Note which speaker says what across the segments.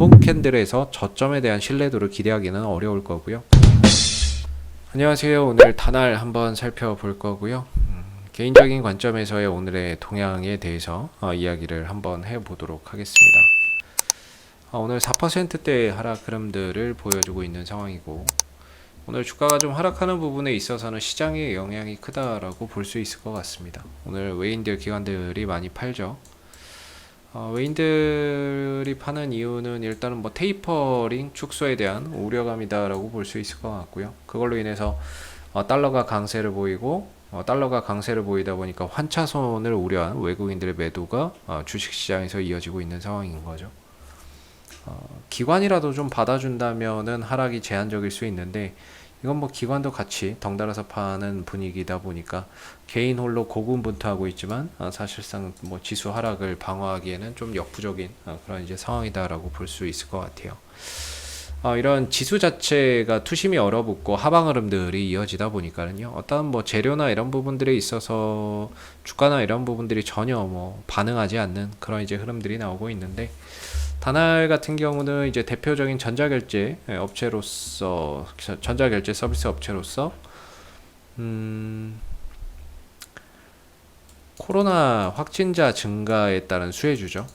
Speaker 1: 음봉 캔들에서 저점에 대한 신뢰도를 기대하기는 어려울 거고요. 안녕하세요. 오늘 다날 한번 살펴볼 거고요. 개인적인 관점에서의 오늘의 동향에 대해서 이야기를 한번 해보도록 하겠습니다. 오늘 4%대의 하락 흐름들을 보여주고 있는 상황이고, 오늘 주가가 좀 하락하는 부분에 있어서는 시장의 영향이 크다라고 볼 수 있을 것 같습니다. 오늘 외인들, 기관들이 많이 팔죠. 외인들이 파는 이유는 일단은 뭐 테이퍼링 축소에 대한 우려감이다라고 볼 수 있을 것 같고요. 그걸로 인해서 달러가 강세를 보이고, 달러가 강세를 보이다 보니까 환차손을 우려한 외국인들의 매도가 주식시장에서 이어지고 있는 상황인 거죠. 기관이라도 좀 받아준다면은 하락이 제한적일 수 있는데, 이건 뭐 기관도 같이 덩달아서 파는 분위기다 보니까 개인 홀로 고군분투하고 있지만 사실상 뭐 지수 하락을 방어하기에는 좀 역부족인 그런 이제 상황이다라고 볼 수 있을 것 같아요. 이런 지수 자체가 투심이 얼어붙고 하방 흐름들이 이어지다 보니까는요, 어떤 뭐 재료나 이런 부분들에 있어서 주가나 이런 부분들이 전혀 뭐 반응하지 않는 그런 이제 흐름들이 나오고 있는데, 다날 같은 경우는 이제 대표적인 전자결제 업체로서, 전자결제 서비스 업체로서 코로나 확진자 증가에 따른 수혜주죠.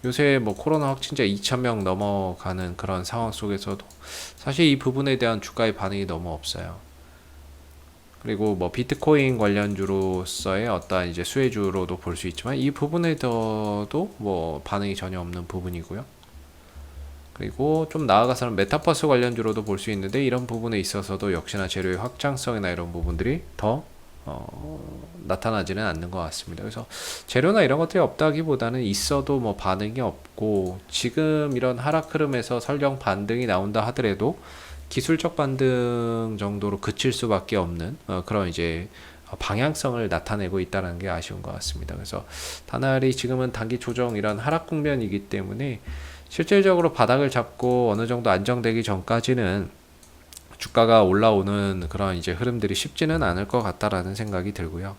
Speaker 1: 요새 뭐 코로나 확진자 2,000명 넘어가는 그런 상황 속에서도 사실 이 부분에 대한 주가의 반응이 너무 없어요. 그리고 뭐 비트코인 관련주로서의 어떤 이제 수혜주로도 볼 수 있지만 이 부분에 더도 뭐 반응이 전혀 없는 부분이고요. 그리고 좀 나아가서는 메타버스 관련주로도 볼 수 있는데, 이런 부분에 있어서도 역시나 재료의 확장성이나 이런 부분들이 더 나타나지는 않는 것 같습니다. 그래서 재료나 이런 것들이 없다기보다는 있어도 뭐 반응이 없고, 지금 이런 하락 흐름에서 설령 반등이 나온다 하더라도 기술적 반등 정도로 그칠 수밖에 없는 그런 이제 방향성을 나타내고 있다는 게 아쉬운 것 같습니다. 그래서 다날이 지금은 단기 조정 이런 하락 국면이기 때문에 실질적으로 바닥을 잡고 어느 정도 안정되기 전까지는 주가가 올라오는 그런 이제 흐름들이 쉽지는 않을 것 같다라는 생각이 들고요.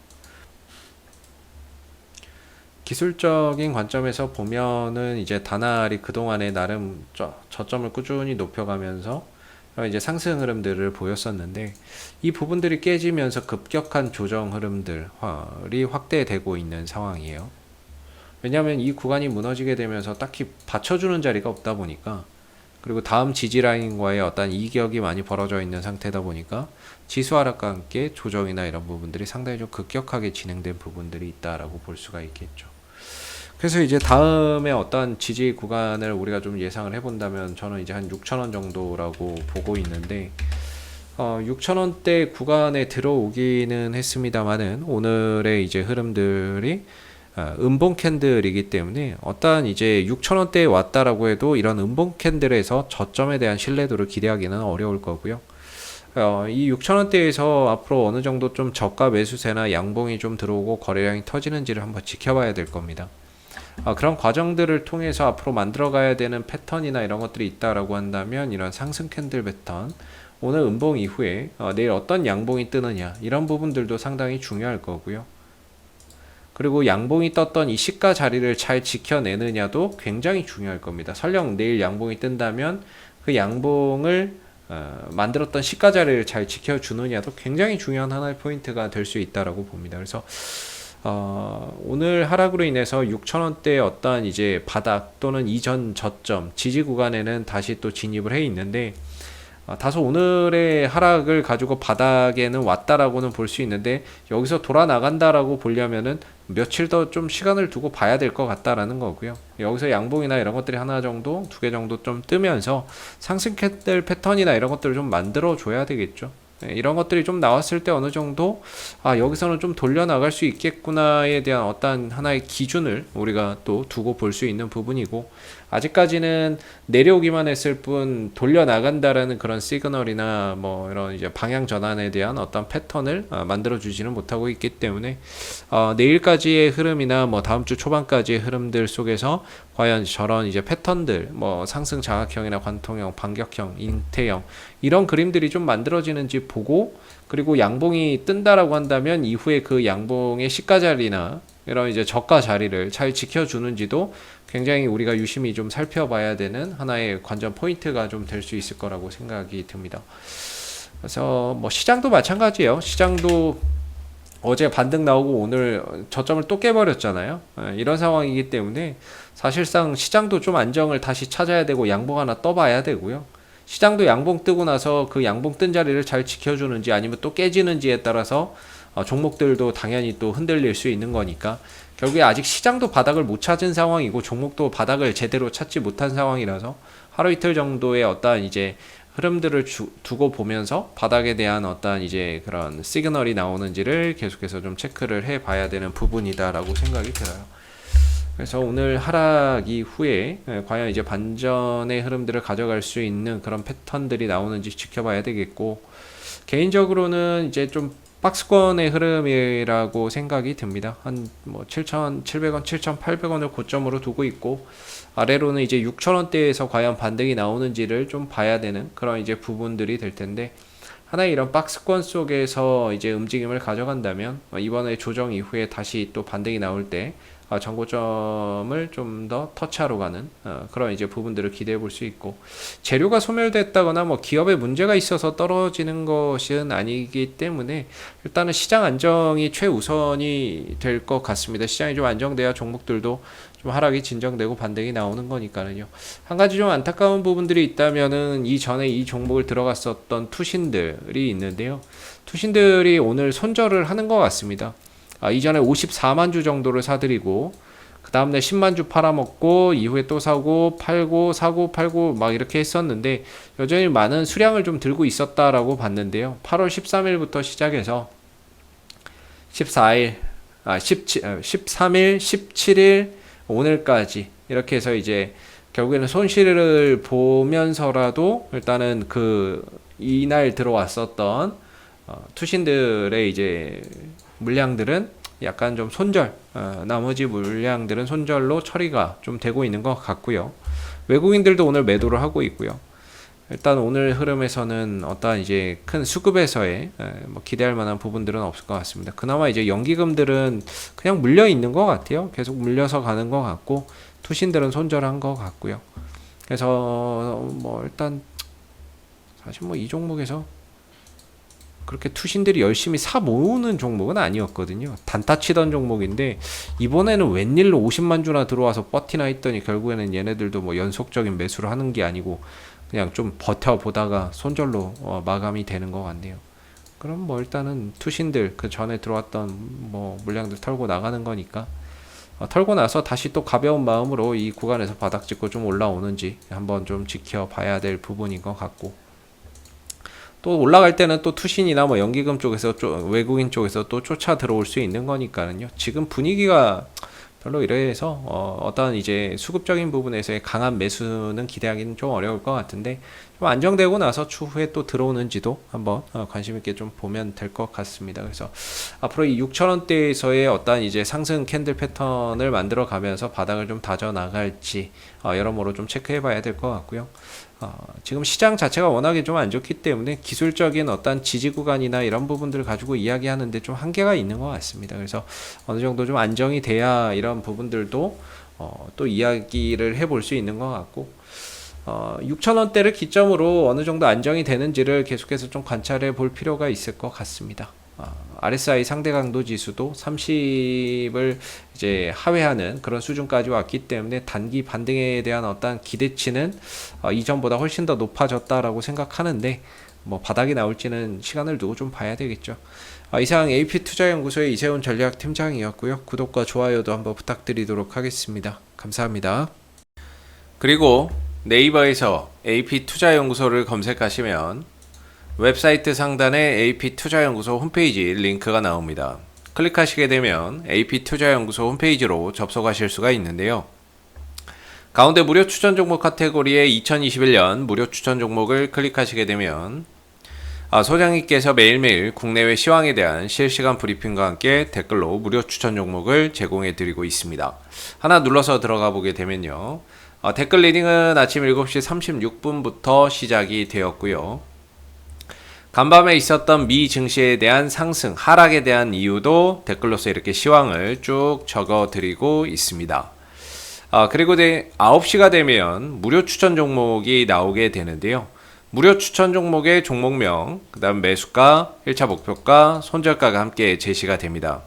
Speaker 1: 기술적인 관점에서 보면은 이제 다날이 그동안에 나름 저점을 꾸준히 높여가면서 이제 상승 흐름들을 보였었는데, 이 부분들이 깨지면서 급격한 조정 흐름들이 확대되고 있는 상황이에요. 왜냐하면 이 구간이 무너지게 되면서 딱히 받쳐주는 자리가 없다 보니까, 그리고 다음 지지 라인과의 어떤 이격이 많이 벌어져 있는 상태다 보니까 지수 하락과 함께 조정이나 이런 부분들이 상당히 좀 급격하게 진행된 부분들이 있다라고 볼 수가 있겠죠. 그래서 이제 다음에 어떤 지지 구간을 우리가 좀 예상을 해본다면 저는 이제 한 6,000원 정도라고 보고 있는데, 6,000원대 구간에 들어오기는 했습니다만은 오늘의 이제 흐름들이 음봉 캔들이기 때문에 어떠한 이제 6,000원대에 왔다라고 해도 이런 음봉 캔들에서 저점에 대한 신뢰도를 기대하기는 어려울 거고요. 이 6,000원대에서 앞으로 어느 정도 좀 저가 매수세나 양봉이 좀 들어오고 거래량이 터지는지를 한번 지켜봐야 될 겁니다. 그런 과정들을 통해서 앞으로 만들어가야 되는 패턴이나 이런 것들이 있다라고 한다면, 이런 상승 캔들 패턴, 오늘 음봉 이후에 내일 어떤 양봉이 뜨느냐, 이런 부분들도 상당히 중요할 거고요. 그리고 양봉이 떴던 이 시가 자리를 잘 지켜내느냐도 굉장히 중요할 겁니다. 설령 내일 양봉이 뜬다면 그 양봉을 만들었던 시가 자리를 잘 지켜주느냐도 굉장히 중요한 하나의 포인트가 될 수 있다라고 봅니다. 그래서 오늘 하락으로 인해서 6,000원대의 어떠한 이제 바닥 또는 이전 저점 지지 구간에는 다시 또 진입을 해 있는데, 다소 오늘의 하락을 가지고 바닥에는 왔다라고는 볼 수 있는데, 여기서 돌아 나간다라고 보려면은 며칠 더 좀 시간을 두고 봐야 될 것 같다라는 거고요. 여기서 양봉이나 이런 것들이 하나 정도, 두 개 정도 좀 뜨면서 상승 캔들 패턴이나 이런 것들을 좀 만들어 줘야 되겠죠. 이런 것들이 좀 나왔을 때 어느 정도 여기서는 좀 돌려나갈 수 있겠구나에 대한 어떤 하나의 기준을 우리가 또 두고 볼 수 있는 부분이고, 아직까지는 내려오기만 했을 뿐 돌려나간다라는 그런 시그널이나 뭐 이런 이제 방향 전환에 대한 어떤 패턴을 만들어 주지는 못하고 있기 때문에 내일까지의 흐름이나 뭐 다음 주 초반까지의 흐름들 속에서 과연 저런 이제 패턴들, 뭐 상승 장악형이나 관통형, 반격형, 잉태형 이런 그림들이 좀 만들어지는지 보고, 그리고 양봉이 뜬다라고 한다면 이후에 그 양봉의 시가 자리나 이런 이제 저가 자리를 잘 지켜주는지도 굉장히 우리가 유심히 좀 살펴봐야 되는 하나의 관전 포인트가 좀 될 수 있을 거라고 생각이 듭니다. 그래서 뭐 시장도 마찬가지예요. 시장도 어제 반등 나오고 오늘 저점을 또 깨버렸잖아요. 이런 상황이기 때문에 사실상 시장도 좀 안정을 다시 찾아야 되고 양봉 하나 떠봐야 되고요. 시장도 양봉 뜨고 나서 그 양봉 뜬 자리를 잘 지켜주는지 아니면 또 깨지는지에 따라서 종목들도 당연히 또 흔들릴 수 있는 거니까 결국에 아직 시장도 바닥을 못 찾은 상황이고 종목도 바닥을 제대로 찾지 못한 상황이라서 하루 이틀 정도의 어떠한 이제 흐름들을 두고 보면서 바닥에 대한 어떠한 이제 그런 시그널이 나오는지를 계속해서 좀 체크를 해 봐야 되는 부분이다라고 생각이 들어요. 그래서 오늘 하락 이후에 과연 이제 반전의 흐름들을 가져갈 수 있는 그런 패턴들이 나오는지 지켜봐야 되겠고, 개인적으로는 이제 좀 박스권의 흐름이라고 생각이 듭니다. 한 뭐 7,700원, 7,800원을 고점으로 두고 있고, 아래로는 이제 6,000원대에서 과연 반등이 나오는지를 좀 봐야 되는 그런 이제 부분들이 될 텐데, 하나의 이런 박스권 속에서 이제 움직임을 가져간다면 이번에 조정 이후에 다시 또 반등이 나올 때 전고점을 좀 더 터치하러 가는 그런 이제 부분들을 기대해 볼 수 있고, 재료가 소멸됐다거나 뭐 기업에 문제가 있어서 떨어지는 것은 아니기 때문에 일단은 시장 안정이 최우선이 될 것 같습니다. 시장이 좀 안정돼야 종목들도 좀 하락이 진정되고 반등이 나오는 거니까요. 한 가지 좀 안타까운 부분들이 있다면은 이전에 이 종목을 들어갔었던 투신들이 있는데요. 투신들이 오늘 손절을 하는 것 같습니다. 이전에 54만 주 정도를 사들이고 그 다음날 10만 주 팔아먹고 이후에 또 사고 팔고 사고 팔고 막 이렇게 했었는데 여전히 많은 수량을 좀 들고 있었다라고 봤는데요. 8월 13일부터 시작해서 14일, 13일, 17일, 오늘까지 이렇게 해서 이제 결국에는 손실을 보면서라도 일단은 그 이날 들어왔었던 투신들의 이제 물량들은 약간 좀 손절, 나머지 물량들은 손절로 처리가 좀 되고 있는 것 같고요. 외국인들도 오늘 매도를 하고 있고요. 일단 오늘 흐름에서는 어떠한 이제 큰 수급에서의 뭐 기대할 만한 부분들은 없을 것 같습니다. 그나마 이제 연기금들은 그냥 물려 있는 것 같아요. 계속 물려서 가는 것 같고, 투신들은 손절한 것 같고요. 그래서 뭐 일단 사실 뭐 이 종목에서 그렇게 투신들이 열심히 사 모으는 종목은 아니었거든요. 단타 치던 종목인데 이번에는 웬일로 50만 주나 들어와서 버티나 했더니 결국에는 얘네들도 뭐 연속적인 매수를 하는 게 아니고 그냥 좀 버텨보다가 손절로 마감이 되는 것 같네요. 그럼 뭐 일단은 투신들 그 전에 들어왔던 뭐 물량들 털고 나가는 거니까 털고 나서 다시 또 가벼운 마음으로 이 구간에서 바닥 짚고 좀 올라오는지 한번 좀 지켜봐야 될 부분인 것 같고, 또 올라갈 때는 또 투신이나 뭐 연기금 쪽에서 외국인 쪽에서 또 쫓아 들어올 수 있는 거니까요. 지금 분위기가 별로 이래서 어떤 이제 수급적인 부분에서의 강한 매수는 기대하기는 좀 어려울 것 같은데, 좀 안정되고 나서 추후에 또 들어오는지도 한번 관심 있게 좀 보면 될 것 같습니다. 그래서 앞으로 이 6,000원대에서의 어떤 이제 상승 캔들 패턴을 만들어 가면서 바닥을 좀 다져 나갈지 여러모로 좀 체크해 봐야 될 것 같고요. 지금 시장 자체가 워낙에 좀 안 좋기 때문에 기술적인 어떤 지지 구간이나 이런 부분들을 가지고 이야기하는데 좀 한계가 있는 것 같습니다. 그래서 어느 정도 좀 안정이 돼야 이런 부분들도 또 이야기를 해볼 수 있는 것 같고, 6,000원대를 기점으로 어느 정도 안정이 되는지를 계속해서 좀 관찰해 볼 필요가 있을 것 같습니다. RSI 상대 강도 지수도 30을 이제 하회하는 그런 수준까지 왔기 때문에 단기 반등에 대한 어떤 기대치는 이전보다 훨씬 더 높아졌다라고 생각하는데, 뭐 바닥이 나올지는 시간을 두고 좀 봐야 되겠죠. 이상 AP투자연구소의 이세훈 전략팀장이었고요. 구독과 좋아요도 한번 부탁드리도록 하겠습니다. 감사합니다. 그리고 네이버에서 AP투자연구소를 검색하시면 웹사이트 상단에 AP투자연구소 홈페이지 링크가 나옵니다. 클릭하시게 되면 AP투자연구소 홈페이지로 접속하실 수가 있는데요. 가운데 무료 추천 종목 카테고리에 2021년 무료 추천 종목을 클릭하시게 되면 소장님께서 매일매일 국내외 시황에 대한 실시간 브리핑과 함께 댓글로 무료 추천 종목을 제공해 드리고 있습니다. 하나 눌러서 들어가 보게 되면요. 댓글 리딩은 아침 7시 36분부터 시작이 되었고요. 간밤에 있었던 미 증시에 대한 상승, 하락에 대한 이유도 댓글로서 이렇게 시황을 쭉 적어 드리고 있습니다. 그리고 9시가 되면 무료 추천 종목이 나오게 되는데요. 무료 추천 종목의 종목명, 그 다음 매수가, 1차 목표가, 손절가가 함께 제시가 됩니다.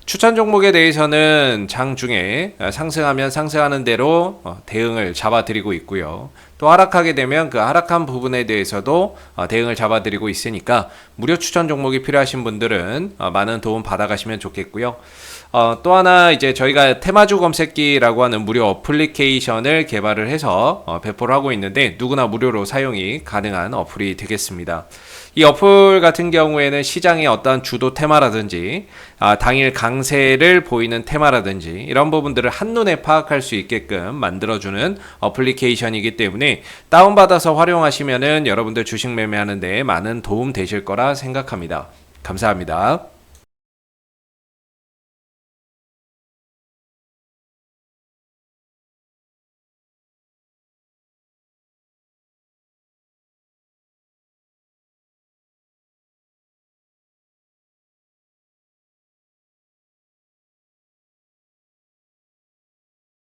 Speaker 1: 추천 종목에 대해서는 장중에 상승하면 상승하는 대로 대응을 잡아드리고 있고요. 또 하락하게 되면 그 하락한 부분에 대해서도 대응을 잡아드리고 있으니까 무료 추천 종목이 필요하신 분들은 많은 도움 받아가시면 좋겠고요. 또 하나 이제 저희가 테마주 검색기라고 하는 무료 어플리케이션을 개발을 해서 배포를 하고 있는데 누구나 무료로 사용이 가능한 어플이 되겠습니다. 이 어플 같은 경우에는 시장의 어떤 주도 테마라든지 당일 강세를 보이는 테마라든지 이런 부분들을 한눈에 파악할 수 있게끔 만들어주는 어플리케이션이기 때문에 다운받아서 활용하시면은 여러분들 주식 매매하는 데 많은 도움 되실 거라 생각합니다. 감사합니다.